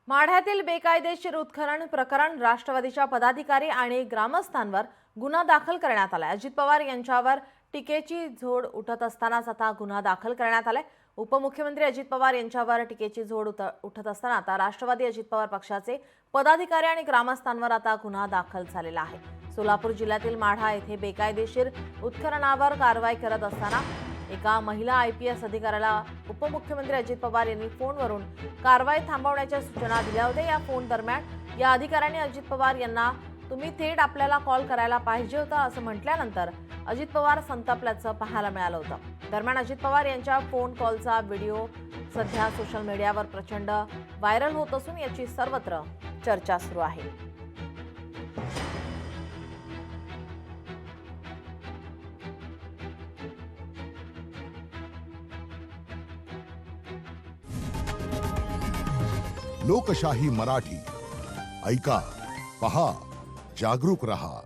माढ्यातील बेकायदेशीर उत्खनन प्रकरण राष्ट्रवादीच्या पदाधिकारी आणि ग्रामस्थांवर गुन्हा दाखल करण्यात आलाय। अजित पवार यांच्यावर टीकेची झोड उठत असतानाच आता गुन्हा दाखल करण्यात आलाय। उपमुख्यमंत्री अजित पवार यांच्यावर टीकेची झोड उठत असताना आता राष्ट्रवादी अजित पवार पक्षाचे पदाधिकारी आणि ग्रामस्थांवर आता गुन्हा दाखल झालेला आहे। सोलापूर जिल्ह्यातील माढा येथे बेकायदेशीर उत्खननावर कारवाई करत असताना एका महिला आयपीएस अधिकाऱ्याला उपमुख्यमंत्री अजित पवार यांनी फोनवरून कारवाई थांबवण्याच्या सूचना दिल्या होत्या। या फोन दरम्यान या अधिकाऱ्याने अजित पवार यांना तुम्ही थेट आपल्याला कॉल करायला पाहिजे होता असं म्हटल्यानंतर अजित पवार संतापल्याचं पाहायला मिळालं होतं। दरम्यान अजित पवार यांच्या फोन कॉलचा व्हिडिओ सध्या सोशल मीडियावर प्रचंड व्हायरल होत असून याची सर्वत्र चर्चा सुरू आहे। लोकशाही मराठी ऐका, पहा, जागरूक रहा।